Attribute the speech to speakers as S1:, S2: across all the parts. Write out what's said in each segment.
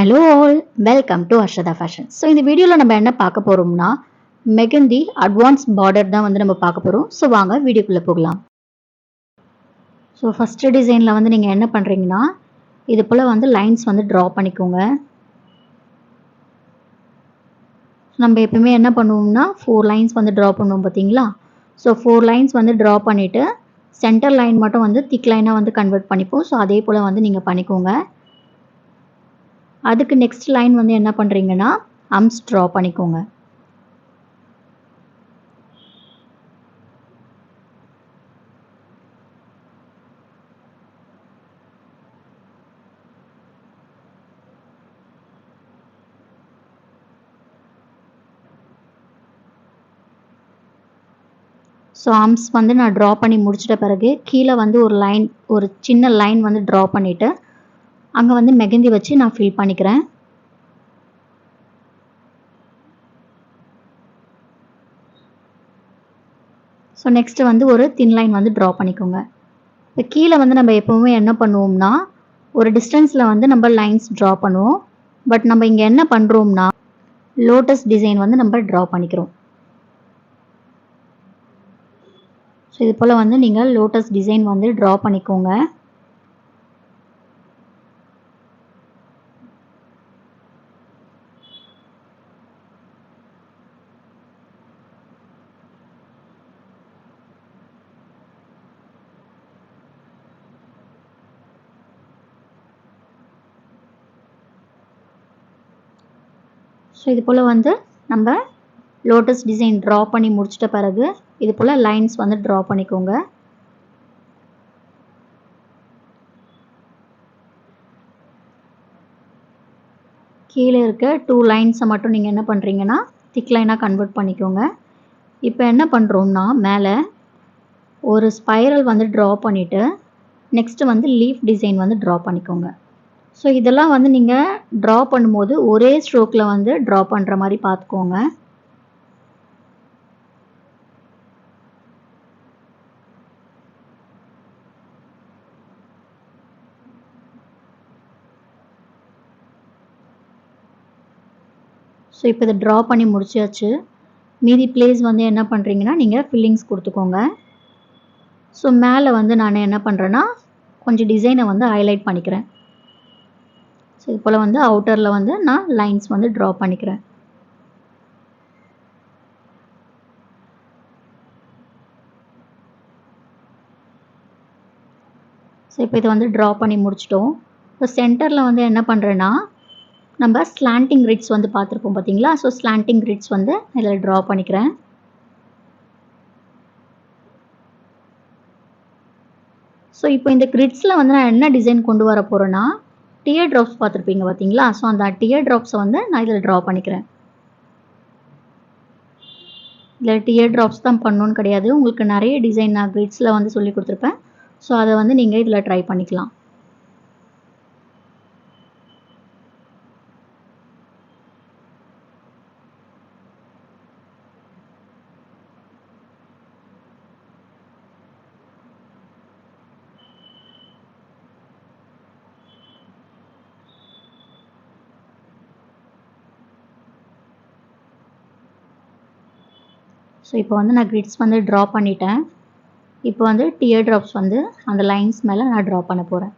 S1: Hello all, welcome to Harshada fashion. So இந்த வீடியோவில் நம்ம என்ன பார்க்க போகிறோம்னா மெகந்தி அட்வான்ஸ் பார்டர் தான் வந்து நம்ம பார்க்க போகிறோம். ஸோ வாங்க வீடியோக்குள்ளே போகலாம். ஸோ ஃபஸ்ட்டு டிசைனில் வந்து நீங்கள் என்ன பண்ணுறீங்கன்னா இது போல் வந்து லைன்ஸ் வந்து ட்ரா பண்ணிக்கோங்க. நம்ம எப்பவுமே என்ன பண்ணுவோம்னா 4 லைன்ஸ் வந்து ட்ரா பண்ணுவோம் பார்த்தீங்களா. ஸோ 4 லைன்ஸ் வந்து ட்ரா பண்ணிவிட்டு சென்டர் லைன் மட்டும் வந்து திக் லைனாக வந்து கன்வெர்ட் பண்ணிப்போம். ஸோ அதே போல் வந்து நீங்கள் பண்ணிக்கோங்க. அதுக்கு நெக்ஸ்ட் லைன் வந்து என்ன பண்ணுறீங்கன்னா அம்ஸ் ட்ரா பண்ணிக்கோங்க. ஸோ ஆர்ம்ஸ் வந்து நான் ட்ரா பண்ணி முடிச்சிட்ட பிறகு கீழே வந்து ஒரு சின்ன லைன் வந்து ட்ரா பண்ணிவிட்டு அங்கே வந்து மெகந்தி வச்சு நான் ஃபில் பண்ணிக்கிறேன். ஸோ நெக்ஸ்ட்டு வந்து ஒரு தின் லைன் வந்து ட்ரா பண்ணிக்கோங்க. இப்போ கீழே வந்து நம்ம எப்போவுமே என்ன பண்ணுவோம்னா ஒரு டிஸ்டன்ஸில் வந்து நம்ம லைன்ஸ் ட்ரா பண்ணுவோம். பட் நம்ம இங்கே என்ன பண்ணுறோம்னா லோட்டஸ் டிசைன் வந்து நம்ம ட்ரா பண்ணிக்கிறோம். ஸோ இது போல் வந்து நீங்கள் லோட்டஸ் டிசைன் வந்து ட்ரா பண்ணிக்கோங்க. ஸோ இது போல் வந்து நம்ம லோட்டஸ் டிசைன் ட்ரா பண்ணி முடிச்சிட்ட பிறகு இது போல் லைன்ஸ் வந்து ட்ரா பண்ணிக்கோங்க. கீழே இருக்க 2 லைன்ஸை மட்டும் நீங்கள் என்ன பண்ணுறீங்கன்னா திக் லைனாக கன்வெர்ட் பண்ணிக்கோங்க. இப்போ என்ன பண்ணுறோம்னா மேலே ஒரு ஸ்பைரல் வந்து ட்ரா பண்ணிவிட்டு நெக்ஸ்ட்டு வந்து லீஃப் டிசைன் வந்து ட்ரா பண்ணிக்கோங்க. ஸோ இதெல்லாம் வந்து நீங்கள் ட்ரா பண்ணும்போது ஒரே ஸ்ட்ரோக்கில் வந்து ட்ரா பண்ணுற மாதிரி பார்த்துக்கோங்க. ஸோ இப்போ இதை ட்ரா பண்ணி முடிச்சாச்சு. மீதி பிளேஸ் வந்து என்ன பண்ணுறீங்கன்னா நீங்கள் ஃபில்லிங்ஸ் கொடுத்துக்கோங்க. ஸோ மேலே வந்து நான் என்ன பண்ணுறேன்னா கொஞ்சம் டிசைனை வந்து ஹைலைட் பண்ணிக்கிறேன். ஸோ இது போல் வந்து அவுட்டரில் வந்து நான் லைன்ஸ் வந்து ட்ரா பண்ணிக்கிறேன். ஸோ இப்போ இதை வந்து ட்ரா பண்ணி முடிச்சிட்டோம். இப்போ சென்டரில் வந்து என்ன பண்ணுறேன்னா நம்ம ஸ்லாண்டிங் கிரிட்ஸ் வந்து பார்த்துருப்போம் பார்த்தீங்களா. ஸோ ஸ்லாண்டிங் கிரிட்ஸ் வந்து இதில் ட்ரா பண்ணிக்கிறேன். ஸோ இப்போ இந்த கிரிட்ஸில் வந்து நான் என்ன டிசைன் கொண்டு வர போகிறேன்னா டியர் ட்ராப்ஸ் பார்த்துருப்பீங்க பார்த்தீங்களா. ஸோ அந்த டியர் ட்ராப்ஸை வந்து நான் இதில் ட்ரா பண்ணிக்கிறேன். இதில் டியர் ட்ராப்ஸ் தான் பண்ணணுன்னு கிடையாது, உங்களுக்கு நிறைய டிசைன் நான் கிரிட்ஸில் வந்து சொல்லி கொடுத்துருப்பேன். ஸோ அதை வந்து நீங்கள் இதில் ட்ரை பண்ணிக்கலாம். ஸோ இப்போ வந்து நான் கிரிட்ஸ் வந்து ட்ரா பண்ணிட்டேன். இப்போ வந்து டியர் ட்ராப்ஸ் வந்து அந்த லைன்ஸ் மேலே நான் ட்ரா பண்ண போகிறேன்.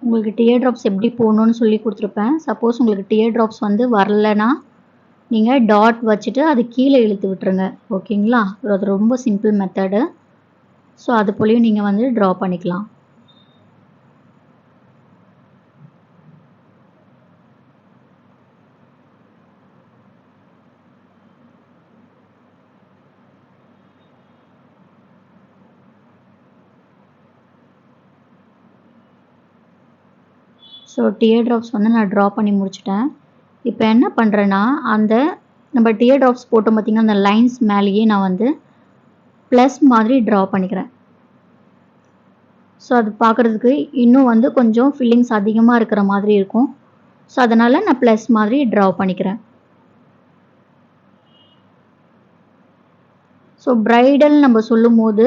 S1: உங்களுக்கு டியர் ட்ராப்ஸ் எப்படி போடணும்னு சொல்லி கொடுத்துருப்பேன். சப்போஸ் உங்களுக்கு டியர் ட்ராப்ஸ் வந்து வரலைன்னா நீங்கள் டாட் வச்சுட்டு அது கீழே இழுத்து விட்டுருங்க. ஓகேங்களா. அது ரொம்ப சிம்பிள் மெத்தடு. ஸோ அது போலையும் நீங்கள் வந்து ட்ரா பண்ணிக்கலாம். ஸோ டியர் ட்ராப்ஸ் வந்து நான் ட்ரா பண்ணி முடிச்சிட்டேன். இப்போ என்ன பண்ணுறேன்னா அந்த நம்ம டியர் ட்ராப்ஸ் போட்டோம் பார்த்திங்கன்னா அந்த லைன்ஸ் மேலேயே நான் வந்து ப்ளஸ் மாதிரி ட்ரா பண்ணிக்கிறேன். ஸோ அது பார்க்குறதுக்கு இன்னும் வந்து கொஞ்சம் ஃபில்லிங்ஸ் அதிகமாக இருக்கிற மாதிரி இருக்கும். ஸோ அதனால் நான் ப்ளஸ் மாதிரி ட்ரா பண்ணிக்கிறேன். ஸோ ப்ரைடல் நம்ம சொல்லும்போது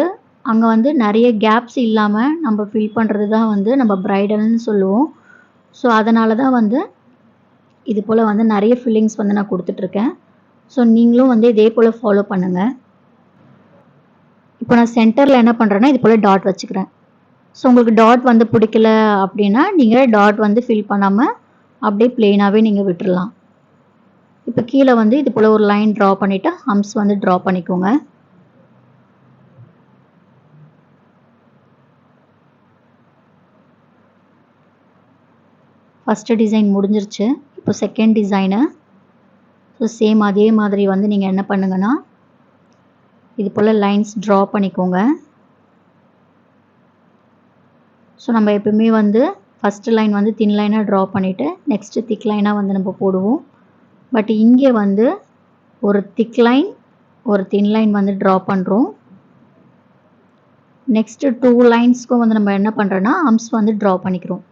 S1: அங்கே வந்து நிறைய கேப்ஸ் இல்லாமல் நம்ம ஃபில் பண்ணுறது தான் வந்து நம்ம ப்ரைடல்னு சொல்லுவோம். ஸோ அதனால தான் வந்து இது போல் வந்து நிறைய ஃபில்லிங்ஸ் வந்து நான் கொடுத்துட்ருக்கேன். ஸோ நீங்களும் வந்து இதே போல் ஃபாலோ பண்ணுங்கள். இப்போ நான் சென்டரில் என்ன பண்ணுறேன்னா இது போல் டாட் வச்சுக்கிறேன். ஸோ உங்களுக்கு டாட் வந்து பிடிக்கல அப்படின்னா நீங்கள் டாட் வந்து ஃபில் பண்ணாமல் அப்படியே ப்ளெயினாகவே நீங்கள் விட்டுடலாம். இப்போ கீழே வந்து இது போல் ஒரு லைன் ட்ரா பண்ணிவிட்டு ஹம்ஸ் வந்து ட்ரா பண்ணிக்கோங்க. ஃபஸ்ட்டு டிசைன் முடிஞ்சிருச்சு. இப்போ செகண்ட் டிசைனு. ஸோ சேம் அதே மாதிரி வந்து நீங்கள் என்ன பண்ணுங்கன்னா இது போல் லைன்ஸ் ட்ரா பண்ணிக்கோங்க. ஸோ நம்ம எப்பவுமே வந்து ஃபஸ்ட்டு லைன் வந்து தின் லைனாக ட்ரா பண்ணிவிட்டு நெக்ஸ்ட்டு திக் லைனாக வந்து நம்ம போடுவோம். பட் இங்கே வந்து ஒரு திக் லைன் ஒரு தின் லைன் வந்து ட்ரா பண்ணுறோம். நெக்ஸ்ட்டு 2 லைன்ஸ்க்கும் வந்து நம்ம என்ன பண்ணுறோன்னா ஹம்ஸ் வந்து ட்ரா பண்ணிக்கிறோம்.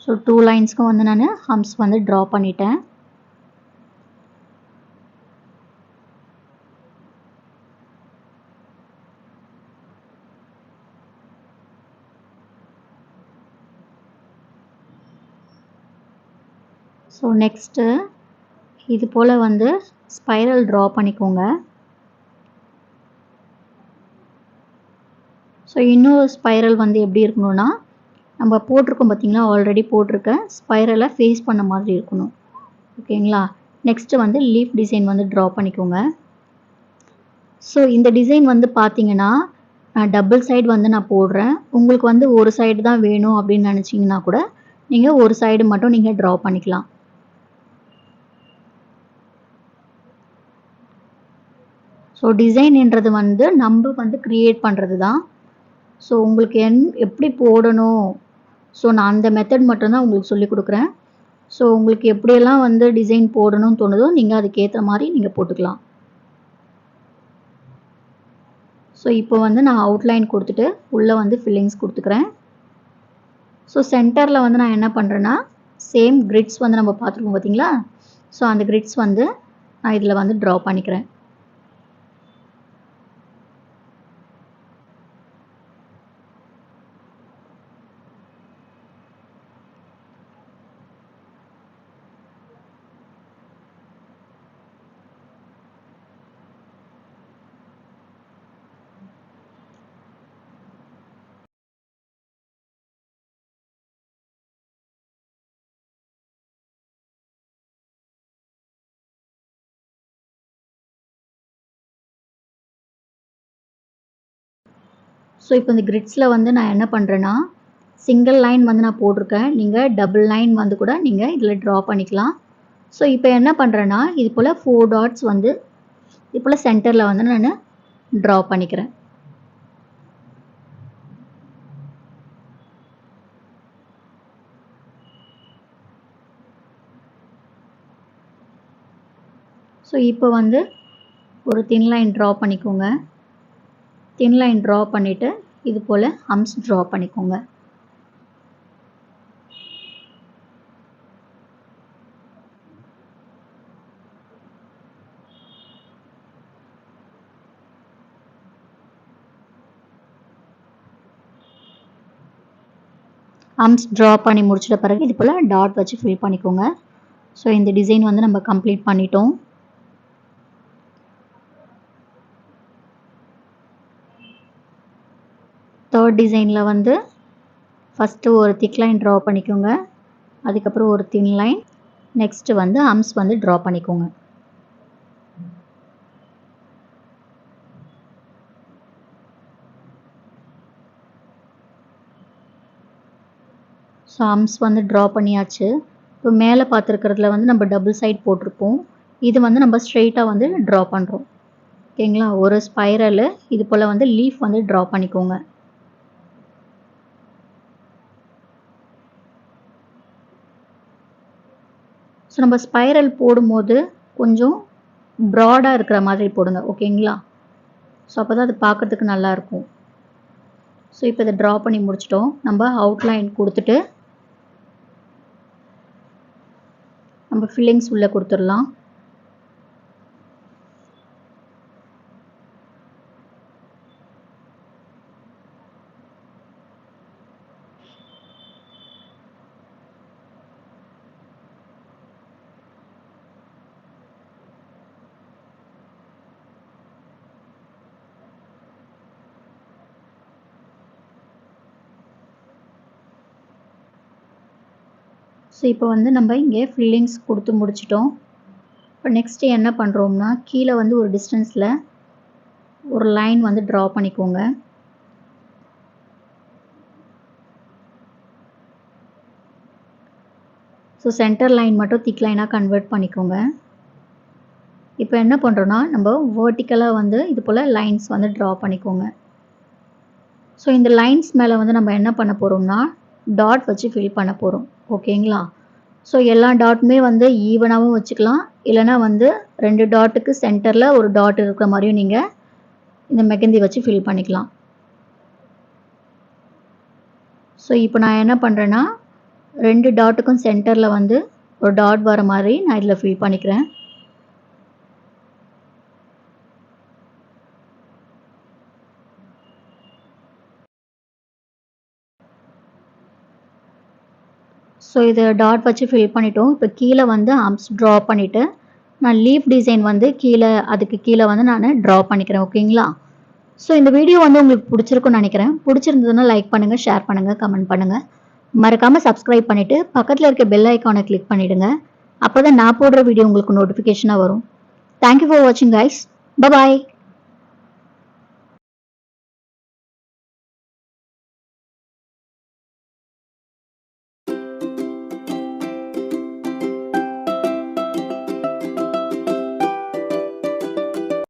S1: ஸோ 2 லைன்ஸ்க்கும் வந்து நான் ஹம்ஸ் வந்து ட்ரா பண்ணிட்டேன். ஸோ நெக்ஸ்ட்டு இது போல் வந்து ஸ்பைரல் ட்ரா பண்ணிக்கோங்க. ஸோ இன்னொரு ஸ்பைரல் வந்து எப்படி இருக்கணும்னா நம்ம போட்டிருக்கோம் பார்த்திங்களா, ஆல்ரெடி போட்டிருக்க ஸ்பைரலை ஃபேஸ் பண்ண மாதிரி இருக்கணும். ஓகேங்களா. நெக்ஸ்ட்டு வந்து லீஃப் டிசைன் வந்து ட்ரா பண்ணிக்கோங்க. ஸோ இந்த டிசைன் வந்து பார்த்திங்கன்னா நான் டபுள் சைடு வந்து நான் போடுறேன். உங்களுக்கு வந்து ஒரு சைடு தான் வேணும் அப்படின்னு நினச்சிங்கன்னா கூட நீங்கள் ஒரு சைடு மட்டும் நீங்கள் ட்ரா பண்ணிக்கலாம். ஸோ டிசைன்ன்றது வந்து நம்ம வந்து க்ரியேட் பண்ணுறது தான். ஸோ உங்களுக்கு எப்படி போடணும், ஸோ நான் அந்த மெத்தட் மட்டும்தான் உங்களுக்கு சொல்லிக் கொடுக்குறேன். ஸோ உங்களுக்கு எப்படியெல்லாம் வந்து டிசைன் போடணும்னு தோணுதோ நீங்கள் அதுக்கேற்ற மாதிரி நீங்கள் போட்டுக்கலாம். ஸோ இப்போ வந்து நான் அவுட்லைன் கொடுத்துட்டு உள்ளே வந்து ஃபில்லிங்ஸ் கொடுத்துக்கிறேன். ஸோ சென்டரில் வந்து நான் என்ன பண்ணுறேன்னா சேம் கிரிட்ஸ் வந்து நம்ம பார்த்துருக்கோம் பார்த்தீங்களா. ஸோ அந்த கிரிட்ஸ் வந்து நான் இதில் வந்து ட்ரா பண்ணிக்கிறேன். ஸோ இப்போ இந்த கிரிட்ஸில் வந்து நான் என்ன பண்ணுறேன்னா சிங்கிள் லைன் வந்து நான் போட்டிருக்கேன். நீங்கள் டபுள் லைன் வந்து கூட நீங்கள் இதில் ட்ரா பண்ணிக்கலாம். ஸோ இப்போ என்ன பண்ணுறேன்னா இது போல் 4 டாட்ஸ் வந்து இது போல் சென்டரில் வந்து நான் ட்ரா பண்ணிக்கிறேன். ஸோ இப்போ வந்து ஒரு தின் லைன் ட்ரா பண்ணிக்கோங்க. தின் லைன் ட்ரா பண்ணிவிட்டு இது போல் ஹம்ஸ் ட்ரா பண்ணிக்கோங்க. ஹம்ஸ் ட்ரா பண்ணி முடிச்சிட்ட பிறகு இது போல் டாட் வச்சு ஃபில் பண்ணிக்கோங்க. ஸோ இந்த டிசைன் வந்து நம்ம கம்ப்ளீட் பண்ணிட்டோம். தேர்ட் டிசைனில் வந்து ஃபஸ்ட்டு ஒரு திக் லைன் ட்ரா பண்ணிக்கோங்க. அதுக்கப்புறம் ஒரு தின் லைன், நெக்ஸ்ட்டு வந்து ஹம்ஸ் வந்து ட்ரா பண்ணிக்கோங்க. ஸோ ஹம்ஸ் வந்து ட்ரா பண்ணியாச்சு. இப்போ மேலே பார்த்துருக்கிறதுல வந்து நம்ம டபுள் சைட் போட்டிருப்போம். இது வந்து நம்ம ஸ்ட்ரெயிட்டாக வந்து ட்ரா பண்ணுறோம். ஓகேங்களா? ஒரு ஸ்பைரலு இது போல் வந்து லீஃப் வந்து ட்ரா பண்ணிக்கோங்க. ஸோ நம்ம ஸ்பைரல் போடும்போது கொஞ்சம் ப்ராடாக இருக்கிற மாதிரி போடுங்க. ஓகேங்களா? ஸோ அப்போ தான் அது பார்க்குறதுக்கு நல்லாயிருக்கும். ஸோ இப்போ இதை ட்ரா பண்ணி முடிச்சிட்டோம். நம்ம அவுட்லைன் கொடுத்துட்டு நம்ம ஃபில்லிங்ஸ் உள்ளே கொடுத்துடலாம். ஸோ இப்போ வந்து நம்ம இங்கே ஃபில்லிங்ஸ் கொடுத்து முடிச்சிட்டோம். இப்போ நெக்ஸ்ட்டு என்ன பண்ணுறோம்னா கீழே வந்து ஒரு டிஸ்டன்ஸில் ஒரு லைன் வந்து ட்ரா பண்ணிக்கோங்க. ஸோ சென்டர் லைன் மட்டும் திக் லைனாக கன்வெர்ட் பண்ணிக்கோங்க. இப்போ என்ன பண்ணுறோன்னா நம்ம வேர்ட்டிக்கலாக வந்து இது போல் லைன்ஸ் வந்து ட்ரா பண்ணிக்கோங்க. ஸோ இந்த லைன்ஸ் மேலே வந்து நம்ம என்ன பண்ண போகிறோம்னா டாட் வச்சு ஃபில் பண்ண போகிறோம். ஓகேங்களா? ஸோ எல்லா டாட்டுமே வந்து ஈவனாகவும் வச்சுக்கலாம், இல்லைனா வந்து 2 டாட்டுக்கு சென்டரில் ஒரு டாட் இருக்கிற மாதிரியும் நீங்கள் இந்த மெகந்தி வச்சு ஃபில் பண்ணிக்கலாம். ஸோ இப்போ நான் என்ன பண்ணுறேன்னா 2 டாட்டுக்கும் சென்டரில் வந்து ஒரு டாட் வர மாதிரி நான் இதில் ஃபில் பண்ணிக்கிறேன். ஸோ இதை டாட் வச்சு ஃபில் பண்ணிட்டோம். இப்போ கீழே வந்து ஆர்ம்ஸ் ட்ரா பண்ணிவிட்டு நான் லீஃப் டிசைன் வந்து அதுக்கு கீழே வந்து நான் ட்ரா பண்ணிக்கிறேன். ஓகேங்களா? ஸோ இந்த வீடியோ வந்து உங்களுக்கு பிடிச்சிருக்குன்னு நினைக்கிறேன். பிடிச்சிருந்ததுன்னா லைக் பண்ணுங்கள், ஷேர் பண்ணுங்கள், கமெண்ட் பண்ணுங்கள். மறக்காமல் சப்ஸ்கிரைப் பண்ணிவிட்டு பக்கத்தில் இருக்க பெல் ஐக்கானை கிளிக் பண்ணிவிடுங்க. அப்போ தான் நான் போடுற வீடியோ உங்களுக்கு நோட்டிஃபிகேஷனாக வரும். தேங்க்யூ ஃபார் வாட்சிங் கைஸ். பபாய்.